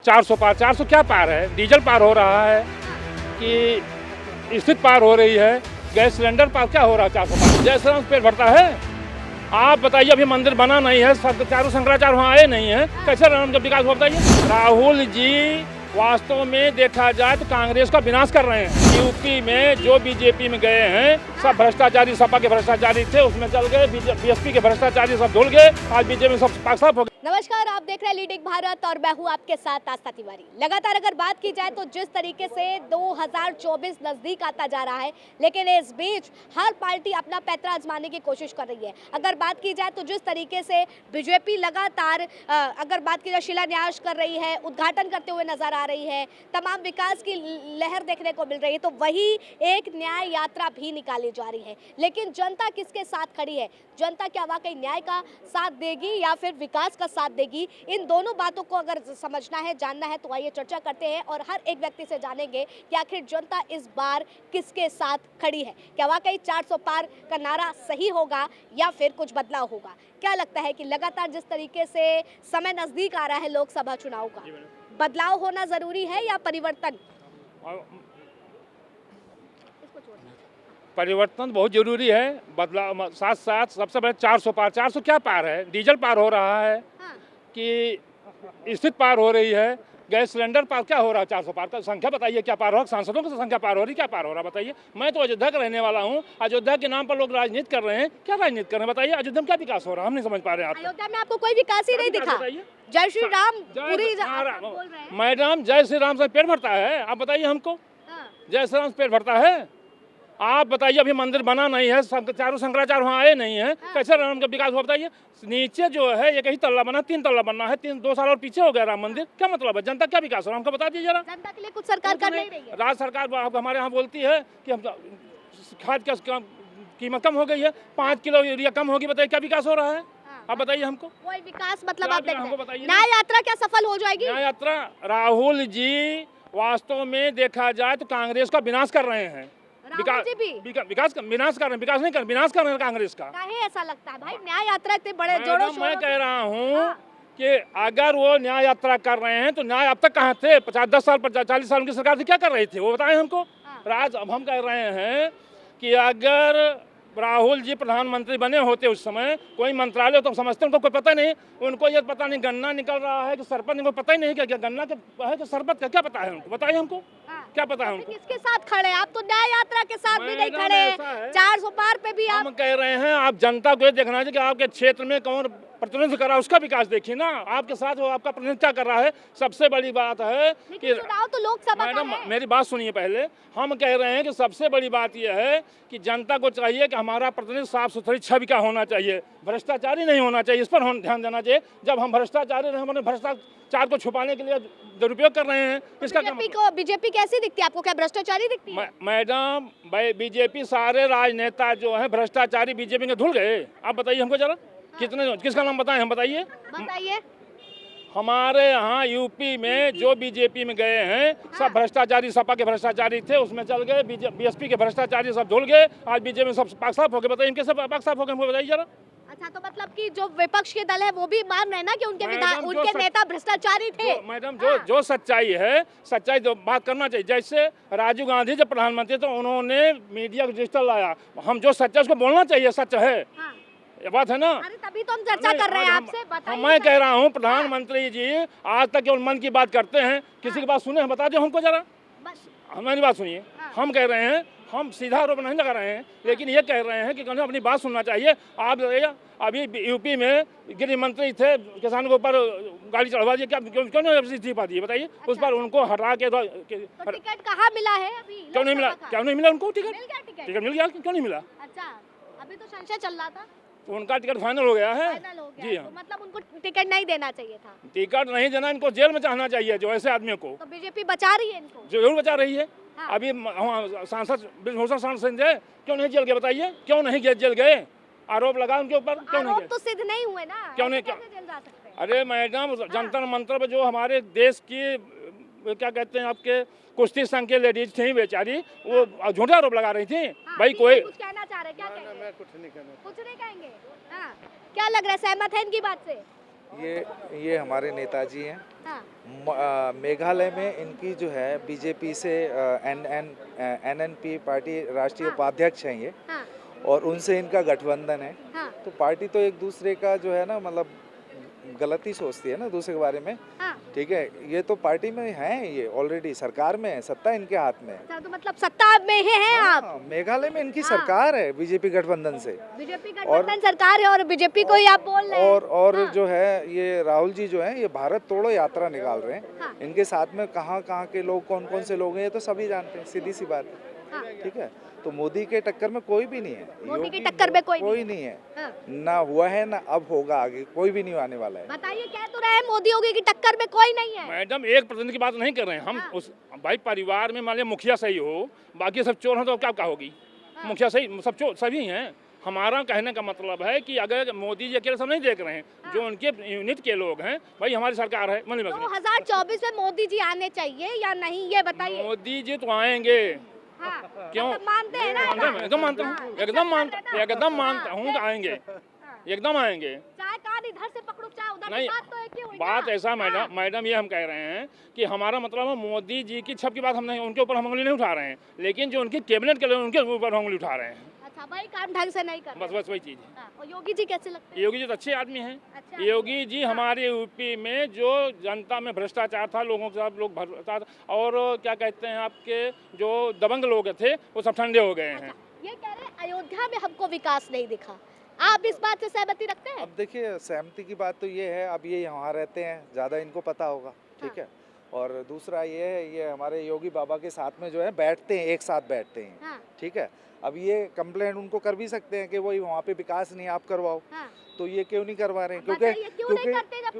400 पार, 400 क्या पार है? डीजल पार हो रहा है कि स्थित पार हो रही है, गैस सिलेंडर पार क्या हो रहा है? 400 पार जय श्री राम पेट भरता है। आप बताइए, अभी मंदिर बना नहीं है, चारों शंकराचार्य वहाँ आए नहीं है, कैसे राम का विकास हो? बताइए। राहुल जी वास्तव में देखा जाए तो कांग्रेस का विनाश कर रहे हैं। यूपी में जो बीजेपी में गए हैं सब भ्रष्टाचारी, सपा के भ्रष्टाचारी थे, उसमें चल गए, बीएसपी के भ्रष्टाचारी सब धुल गए, आज बीजेपी में सब पाक साफ हो गए। नमस्कार, आप देख रहे हैं लीडिंग भारत और मैं हूं आपके साथ आस्था तिवारी। लगातार अगर बात की जाए तो जिस तरीके से 2024 नजदीक आता जा रहा है, लेकिन इस बीच हर पार्टी अपना पैतरा आजमाने की कोशिश कर रही है। अगर बात की जाए तो जिस तरीके से बीजेपी लगातार अगर बात की जाए शिलान्यास कर रही है, उद्घाटन करते हुए नजर आ रही है, तमाम विकास की लहर देखने को मिल रही है, तो वही एक न्याय यात्रा भी निकाली जा रही है। लेकिन जनता किसके साथ खड़ी है? जनता क्या वाकई न्याय का साथ देगी या फिर विकास का साथ देगी? इन दोनों बातों को अगर समझना है, जानना है, तो आइए चर्चा करते हैं और हर एक व्यक्ति से जानेंगे कि आखिर जनता इस बार किसके साथ खड़ी है। क्या वाकई 400 पार का नारा सही होगा या फिर कुछ बदलाव होगा? क्या लगता है कि लगातार जिस तरीके से समय नजदीक आ रहा है लोकसभा चुनाव का, बदलाव होना जरूरी है या परिवर्तन? परिवर्तन बहुत जरूरी है, बदलाव साथ साथ सबसे पहले 400 पार, 400 क्या पार है? डीजल पार हो रहा है कि स्थित पार हो रही है, गैस सिलेंडर पार क्या हो रहा है? 400 पार का संख्या बताइए, क्या पार हो? सांसदों की संख्या पार हो रही, क्या पार हो रहा है बताइए। मैं तो अयोध्या का रहने वाला हूँ, अयोध्या के नाम पर लोग राजनीति कर रहे हैं, क्या राजनीति कर रहे हैं बताइए? अयोध्या में क्या विकास हो रहा है, हम नहीं समझ पा रहे हैं। अयोध्या में आपको कोई विकास ही नहीं दिखा? जय श्री राम पूरी बोल रहे हैं। मैडम, जय श्री राम से पेट भरता है? आप बताइए हमको, जय श्री राम से पेट भरता है? आप बताइए, अभी मंदिर बना नहीं है, चारों शंकराचार्य वहाँ आए नहीं है, कैसे राम का विकास हुआ बताइए? नीचे जो है एक ही तल्ला बना, 3 तल्ला बनना है, 2 साल और पीछे हो गया राम मंदिर, क्या मतलब है? जनता क्या विकास हो रहा है हमको बता दीजिए जरा। जनता के लिए कुछ सरकार कर नहीं रही है। राज्य सरकार हमारे यहाँ बोलती है कि हम खाद का कीमत कम हो गई है, 5 किलो यूरिया कम होगी, बताइए क्या विकास हो रहा है? आप बताइए हमको। कोई विकास मतलब आप हमको बताइए। न्याय यात्रा क्या सफल हो जाएगी? न्याय यात्रा, राहुल जी वास्तव में देखा जाए तो कांग्रेस का विनाश कर रहे हैं। विकास विनाश कर रहे हैं, विकास नहीं कर, विनाश कर रहे हैं कांग्रेस का। काहे ऐसा लगता है भाई? न्याय यात्रा इतने बड़े जोड़ों शोरों मैं कह रहा हूँ कि अगर वो न्याय यात्रा कर रहे हैं तो न्याय अब तक कहाँ थे? 50-10 साल 40 साल उनकी सरकार थी, क्या कर रही थी वो बताएं हमको। राज अब हम कह रहे हैं कि अगर राहुल जी प्रधानमंत्री बने होते उस समय, कोई मंत्रालय तो समझते उनको कोई पता नहीं, उनको ये पता नहीं गन्ना निकल रहा है कि शरबत, इनको पता ही नहीं क्या गन्ना का है कि शरबत का, क्या पता है उनको? बताइए हमको, क्या पता है उनको? किसके साथ खड़े? आप तो न्याय यात्रा के साथ भी नहीं खड़े, 400 पार पे भी आप। हम कह रहे हैं आप जनता को ये देखना चाहिए कि आपके क्षेत्र में कौन प्रतिनिधित्व कर रहा है, उसका विकास देखिए ना। आपके साथ वो आपका प्रतिनिधित्व क्या कर रहा है? सबसे बड़ी बात है कि चुनाव तो लोकसभा का मैडम है। मेरी बात सुनिए पहले। हम कह रहे हैं कि सबसे बड़ी बात यह है कि जनता को चाहिए कि हमारा प्रतिनिधि साफ सुथरी छवि का होना चाहिए, भ्रष्टाचारी नहीं होना चाहिए, इस पर ध्यान देना चाहिए। जब हम भ्रष्टाचारी हमारे भ्रष्टाचार को छुपाने के लिए दुरुपयोग कर रहे हैं, इसका बीजेपी कैसी दिखती है आपको? क्या भ्रष्टाचारी दिखती है? मैडम बीजेपी सारे राजनेता जो है भ्रष्टाचारी बीजेपी के धुल गए। आप बताइए हमको जरा, कितने, किसका नाम बताएं हम? बताइए। हमारे यहाँ यूपी में जो बीजेपी में गए हैं सब भ्रष्टाचारी, सपा के भ्रष्टाचारी थे, उसमें चल गए, बीएसपी के भ्रष्टाचारी सब धुल गए, आज बीजेपी में सब पाक साफ हो गए। बताइए कैसे पाक साफ हो गए हमको बताइए जरा। अच्छा, तो मतलब कि जो विपक्ष के दल है वो भी मान रहे हैं ना कि उनके नेता भ्रष्टाचारी थे? मैडम जो सच्चाई है, सच्चाई तो बात करना चाहिए। जैसे राजीव गांधी जब प्रधानमंत्री तो उन्होंने मीडिया को डिजिटल लाया, हम जो सच्चाई उसको बोलना चाहिए, सच है, ये बात है ना। अरे तभी तो हम चर्चा कर रहे हैं आपसे, बताइए। मैं कह रहा हूँ प्रधानमंत्री जी आज तक केवल मन की बात करते हैं, किसी की बात सुने हैं? बता दो हमको जरा, हमारी बात सुनिए। हम कह रहे हैं, हम सीधा आरोप नहीं लगा रहे हैं, लेकिन ये कह रहे हैं कि कौन अपनी बात सुनना चाहिए। आप अभी यूपी में गृह मंत्री थे, किसानों के ऊपर गाड़ी चढ़वा दी, क्या क्यों नहीं इस्तीफा दिए बताइए? उस पर उनको हटा के टिकट कहाँ मिला है अभी? क्यों नहीं मिला? क्यों नहीं मिला उनको टिकट? टिकट मिल गया, क्यों नहीं मिला? अच्छा, अभी तो संशय चल रहा था, तो उनका टिकट फाइनल हो गया है। जी हाँ। तो मतलब उनको टिकट नहीं देना चाहिए था? टिकट नहीं देना, इनको जेल में चाहना चाहिए जो ऐसे आदमियों को। तो बीजेपी बचा रही है इनको? जरूर बचा रही है। अभी सांसद ब्रजभूषण शरण सिंह क्यों नहीं जेल गए बताइए? क्यों नहीं जेल गए? आरोप लगा उनके ऊपर, क्यों नहीं गए? तो सिद्ध नहीं हुए ना, क्यों नहीं? अरे मैडम, जंतर मंतर पे जो हमारे देश की क्या कहते हैं आपके कुश्ती संघ के लेडीज थी बेचारी, वो झूठा आरोप लगा रही थी। भाई कोई कुछ कहना चाह रहे? क्या मैं कुछ नहीं कहना, कुछ नहीं कहेंगे। क्या लग रहा है, सहमत है इनकी बात से? ये हमारे नेताजी हैं। हाँ मेघालय में इनकी जो है बीजेपी से एनएनपी पार्टी राष्ट्रीय हाँ। उपाध्यक्ष हैं ये, हाँ और उनसे इनका गठबंधन है। हाँ तो पार्टी तो एक दूसरे का जो है ना, मतलब गलत ही सोचती है ना दूसरे के बारे में। हाँ। ठीक है, ये तो पार्टी में है, ये ऑलरेडी सरकार में है, सत्ता इनके हाथ में है। अच्छा, तो मतलब सत्ता में ही हैं आप? हाँ, मेघालय में इनकी हाँ। सरकार है बीजेपी गठबंधन से। बीजेपी गठबंधन सरकार है और बीजेपी को ही आप बोल रहे हैं। और हाँ। जो है ये राहुल जी जो है ये भारत तोड़ो यात्रा निकाल रहे हैं। हाँ। इनके साथ में कहाँ कहाँ के लोग, कौन कौन से लोग हैं, ये तो सभी जानते हैं, सीधी सी बात है। हाँ। ठीक है, तो मोदी के टक्कर में कोई भी नहीं है। मोदी की योगी टक्कर में कोई नहीं है। हाँ। ना हुआ है ना अब होगा, आगे कोई भी नहीं आने वाला है। बताइए, कह तो रहे हैं मोदी योगी की टक्कर में कोई नहीं है। मैडम, एक प्रतिनिधि की बात नहीं कर रहे हैं हम। हाँ। उस भाई परिवार में मान लिया मुखिया सही हो, बाकी सब चोर हैं तो क्या होगी? हाँ। मुखिया सही, सब चोर सभी हैं। हमारा कहने का मतलब है कि अगर मोदी जी अकेले सब नहीं देख रहे हैं, हाँ। जो उनके यूनिट के लोग हैं, भाई हमारी सरकार है। 2024 में मोदी जी आने चाहिए या नहीं, ये बताइए। मोदी जी तो आएंगे। हाँ। क्यों? मतलब मानते हैं ना? एकदम मानता हाँ, हूँ, ये एकदम सब मानता कर रहे हैं ना? एकदम मानता हूँ कि हाँ, आएंगे, हाँ। एकदम आएंगे। चाहे कान इधर से पकड़ो चाहे उधर से, नहीं, बात तो एक ही हुई ना? बात ऐसा हाँ। मैडम ये हम कह रहे हैं कि हमारा मतलब है मोदी जी की छप की बात हम नहीं, उनके ऊपर हम उंगली नहीं उठा रहे हैं, लेकिन जो उनकी कैबिनेट के लोग उनके ऊपर हम उंगली उठा रहे हैं। अच्छा भाई, काम ढंग से नहीं कर रहे। बस वही चीज़ है। हाँ, और योगी जी कैसे लगते हैं? योगी जी तो अच्छे आदमी हैं। अच्छा। योगी जी हमारे यूपी में जो जनता में भ्रष्टाचार था, लोगों के साथ लोग भ्रष्टाचार, और क्या कहते हैं आपके जो दबंग लोग थे वो सब ठंडे हो गए हैं। ये कह रहे हैं अयोध्या में हमको विकास नहीं दिखा, आप इस बात से सहमति रखते हैं? अब देखिए, सहमति की बात तो ये है, अब ये यहाँ रहते हैं, ज़्यादा इनको पता होगा। ठीक है, और दूसरा ये है, ये हमारे योगी बाबा के साथ में जो है बैठते हैं, एक साथ बैठते हैं। हाँ। ठीक है, अब ये कंप्लेंट उनको कर भी सकते हैं कि वही वहाँ पे विकास नहीं आप करवाओ। हाँ। तो ये क्यों नहीं करवा रहे हैं? बताइए, क्यों नहीं करते जब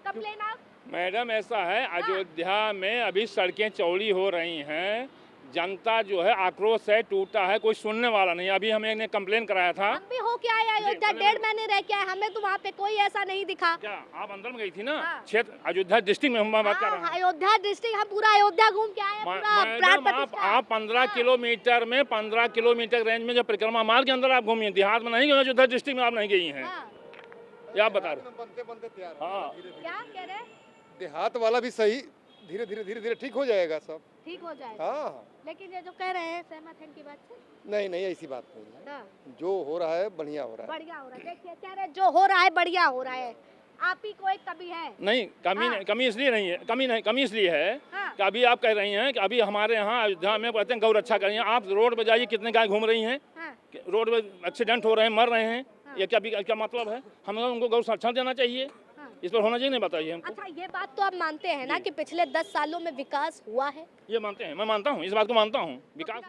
कंप्लेन आप? मैडम ऐसा है, अयोध्या में अभी सड़कें चौड़ी हो रही हैं, जनता जो है आक्रोश है, टूटा है, कोई सुनने वाला नहीं। अभी हमें ने कंप्लेन कराया था। हम भी हो के आए अयोध्या, 1.5 महीने रह के आए, हमें तो वहाँ पे कोई ऐसा नहीं दिखा। क्या आप अंदर में गई थी ना? हाँ। क्षेत्र अयोध्या डिस्ट्रिक्ट में हम बात कर रहे हैं। अयोध्या डिस्ट्रिक्ट, हम पूरा अयोध्या घूम के आए हैं, पूरा प्राण मैडम, प्रतिष्ठा। आप 15 किलोमीटर में 15 किलोमीटर रेंज में जो परिक्रमा मार्ग के अंदर आप घूमी हैं, देहात में नहीं गई, अयोध्या डिस्ट्रिक्ट में आप नहीं गई हैं। हाँ। ये आप बता रहे बनते तैयार। हाँ। क्या कह रहे हैं? देहात वाला भी सही, धीरे धीरे ठीक हो जाएगा सब। ठीक हो जाएगा। हाँ, लेकिन ये जो कह रहे हैं, सहमत हैं इनकी बात से? नहीं ऐसी बात नहीं है। हाँ। जो हो रहा है बढ़िया हो रहा है। बढ़िया हो रहा है, देखिए कह रहे हैं, जो हो रहा है बढ़िया हो रहा है। आप ही को एक कमी है? नहीं, कमी इसलिए नहीं है, कमी इसलिए है हाँ। कि अभी आप कह रही हैं कि अभी हमारे यहाँ अयोध्या में कहते हैं गौ रक्षा कर रही हैं। आप रोड पे जाइए, कितने गाय घूम रही हैं, हाँ। रोड पे एक्सीडेंट हो रहे हैं, मर रहे हैं। हाँ। ये क्या मतलब है? हमें उनको गौ संरक्षण देना चाहिए, हाँ। इस पर होना चाहिए। नहीं बताइए हमको। अच्छा, ये बात तो आप मानते हैं ना कि पिछले 10 सालों में विकास हुआ है? ये मानते हैं, मैं मानता हूँ, इस बात को मानता हूँ। विकास